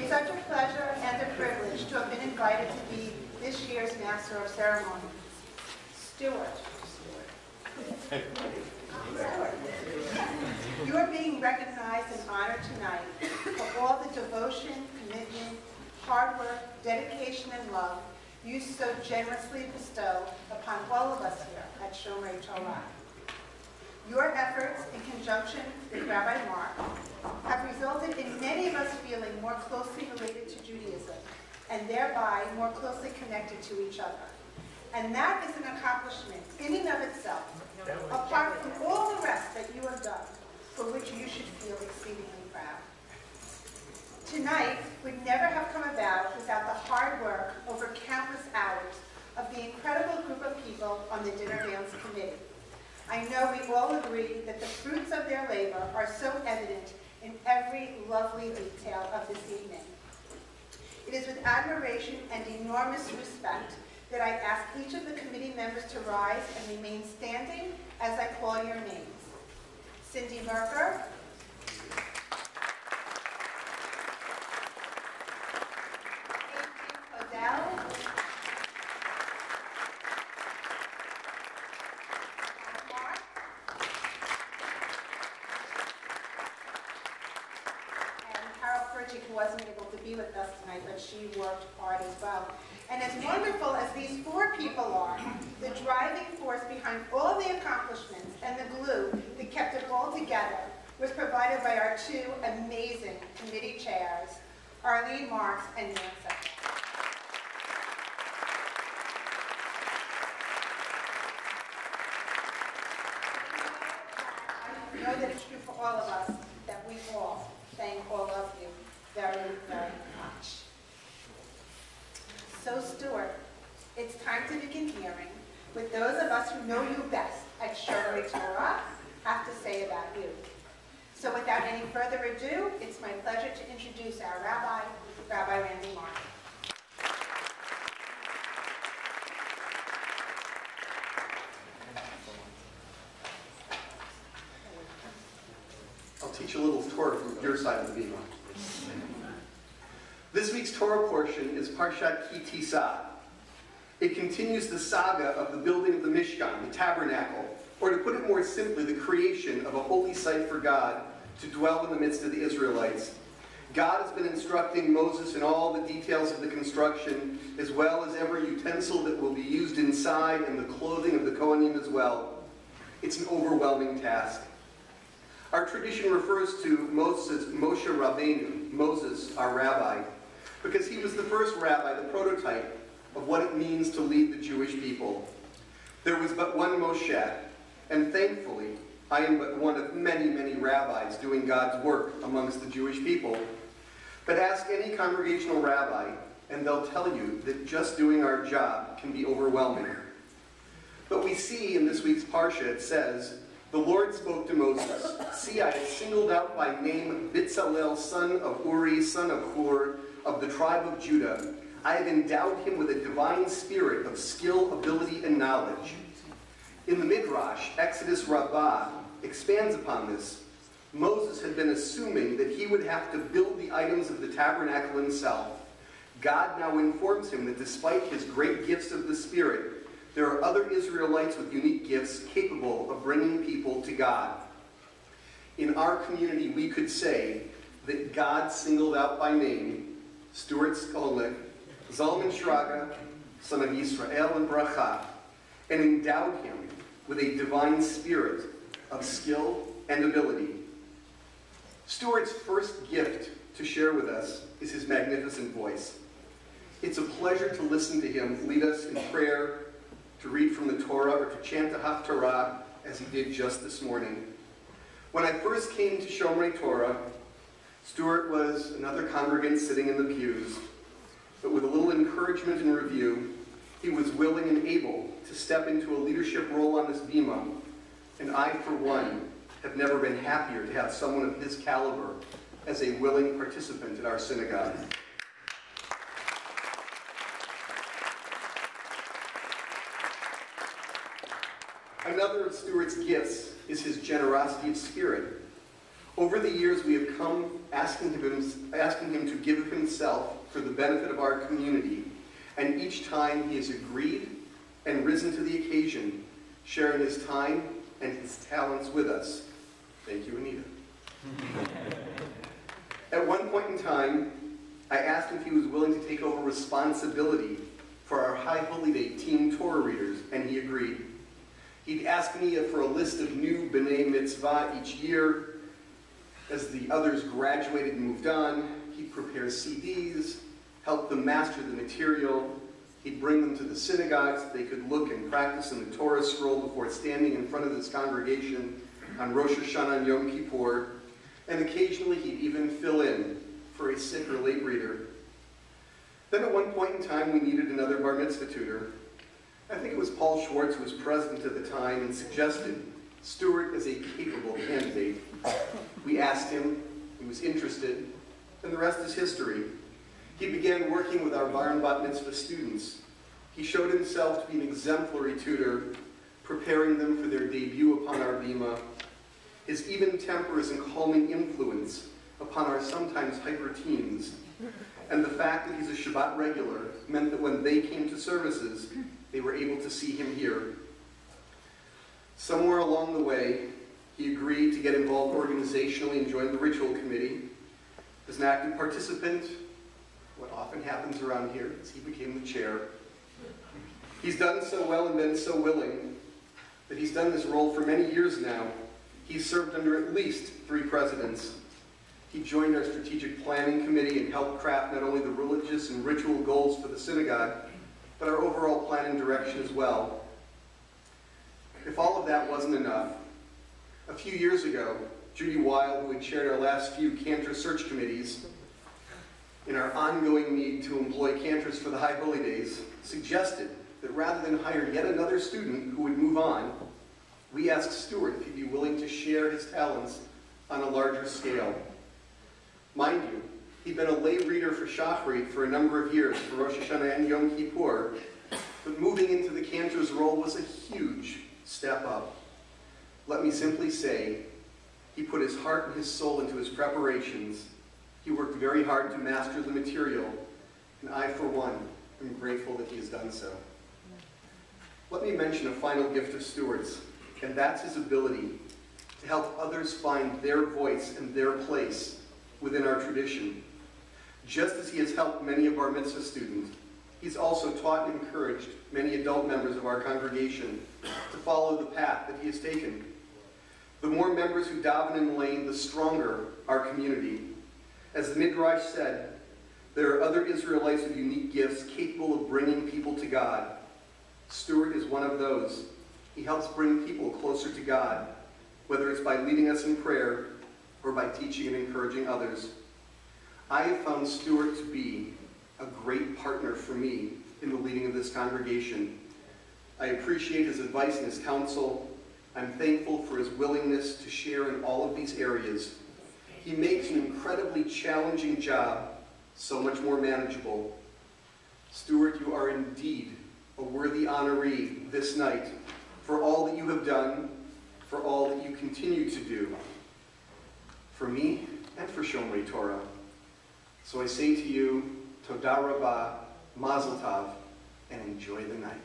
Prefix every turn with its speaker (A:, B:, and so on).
A: It's such a pleasure and a privilege to have been invited to be this year's Master of Ceremony. Stuart. You are being recognized and honored tonight for all the devotion, commitment, hard work, dedication, and love you so generously bestow upon all of us here at Shomrei Torah. Your efforts, in conjunction with Rabbi Mark, have resulted in many of us feeling more closely related to Judaism and thereby more closely connected to each other. And that is an accomplishment in and of itself, apart from all the rest that you have done, for which you should feel exceedingly proud. Tonight would never have come about without the hard work over countless hours of the incredible group of people on the Dinner Dance Committee. I know we all agree that the fruits of their labor are so evident in every lovely detail of this evening. It is with admiration and enormous respect that I ask each of the committee members to rise and remain standing as I call your names. Cindy Merker, who wasn't able to be with us tonight, but she worked hard as well. And as wonderful as these four people are, the driving force behind all the accomplishments and the glue that kept it all together was provided by our two amazing committee chairs, Rabbi Mark and Nancy. I know that it's true for all of us that we all thank all of you very, very much. So, Stuart, it's time to begin hearing what those of us who know you best at Shomrei Torah have to say about you. So, without any further ado, it's my pleasure to introduce our Rabbi, Rabbi Randy Mark.
B: I'll teach a little Torah from your side of the bima. This week's Torah portion is Parshat Ki Tisa. It continues the saga of the building of the Mishkan, the tabernacle, or to put it more simply, the creation of a holy site for God to dwell in the midst of the Israelites. God has been instructing Moses in all the details of the construction, as well as every utensil that will be used inside and the clothing of the Kohanim as well. It's an overwhelming task. Our tradition refers to Moshe Rabbeinu, Moses, our rabbi, because he was the first rabbi, the prototype of what it means to lead the Jewish people. There was but one Moshe, and thankfully, I am but one of many, many rabbis doing God's work amongst the Jewish people. But ask any congregational rabbi, and they'll tell you that just doing our job can be overwhelming. But we see in this week's Parsha, it says, the Lord spoke to Moses, "See, I have singled out by name Bitzalel, son of Uri, son of Hur, of the tribe of Judah. I have endowed him with a divine spirit of skill, ability, and knowledge." In the Midrash, Exodus Rabbah expands upon this. Moses had been assuming that he would have to build the items of the tabernacle himself. God now informs him that despite his great gifts of the Spirit, there are other Israelites with unique gifts capable of bringing people to God. In our community, we could say that God singled out by name Stuart Skolnick, Zalman Shraga, son of Yisrael and Bracha, and endowed him with a divine spirit of skill and ability. Stuart's first gift to share with us is his magnificent voice. It's a pleasure to listen to him lead us in prayer, to read from the Torah, or to chant the Haftarah, as he did just this morning. When I first came to Shomrei Torah, Stuart was another congregant sitting in the pews, but with a little encouragement and review, he was willing and able to step into a leadership role on this bima, and I, for one, have never been happier to have someone of his caliber as a willing participant in our synagogue. Another of Stuart's gifts is his generosity of spirit. Over the years, we have come asking him to give himself for the benefit of our community, and each time he has agreed and risen to the occasion, sharing his time and his talents with us. Thank you, Anita. At one point in time, I asked him if he was willing to take over responsibility for our High Holy Day Teen Torah readers, and he agreed. He'd ask me for a list of new B'nai Mitzvah each year. As the others graduated and moved on, he'd prepare CDs, help them master the material. He'd bring them to the synagogue so they could look and practice in the Torah scroll before standing in front of this congregation on Rosh Hashanah and Yom Kippur. And occasionally he'd even fill in for a sick or late reader. Then at one point in time, we needed another bar mitzvah tutor. I think it was Paul Schwartz who was president at the time and suggested Stuart as a capable candidate. We asked him, he was interested, and the rest is history. He began working with our bar and bat mitzvah students. He showed himself to be an exemplary tutor, preparing them for their debut upon our bima. His even temper is a calming influence upon our sometimes hyper teens. And the fact that he's a Shabbat regular meant that when they came to services, they were able to see him here. Somewhere along the way, he agreed to get involved organizationally and join the ritual committee. As an active participant, what often happens around here is he became the chair. He's done so well and been so willing that he's done this role for many years now. He's served under at least 3 presidents. He joined our strategic planning committee and helped craft not only the religious and ritual goals for the synagogue, but our overall plan and direction as well. If all of that wasn't enough, a few years ago, Judy Weil, who had chaired our last few cantor search committees, in our ongoing need to employ cantors for the High Holy Days, suggested that rather than hire yet another student who would move on, we asked Stuart if he'd be willing to share his talents on a larger scale. Mind you, he'd been a lay reader for Shachrit for a number of years, for Rosh Hashanah and Yom Kippur, but moving into the cantor's role was a huge step up. Let me simply say, he put his heart and his soul into his preparations. He worked very hard to master the material, and I, for one, am grateful that he has done so. Let me mention a final gift of Stuart's, and that's his ability to help others find their voice and their place within our tradition. Just as he has helped many of our mitzvah students, he's also taught and encouraged many adult members of our congregation to follow the path that he has taken. The more members who daven in the lane, the stronger our community. As the Midrash said, there are other Israelites with unique gifts capable of bringing people to God. Stuart is one of those. He helps bring people closer to God, whether it's by leading us in prayer or by teaching and encouraging others. I have found Stuart to be a great partner for me in the leading of this congregation. I appreciate his advice and his counsel. I'm thankful for his willingness to share in all of these areas. He makes an incredibly challenging job so much more manageable. Stuart, you are indeed a worthy honoree this night for all that you have done, for all that you continue to do, for me and for Shomrei Torah. So I say to you, Toda Rabah, Mazel Tov, and enjoy the night.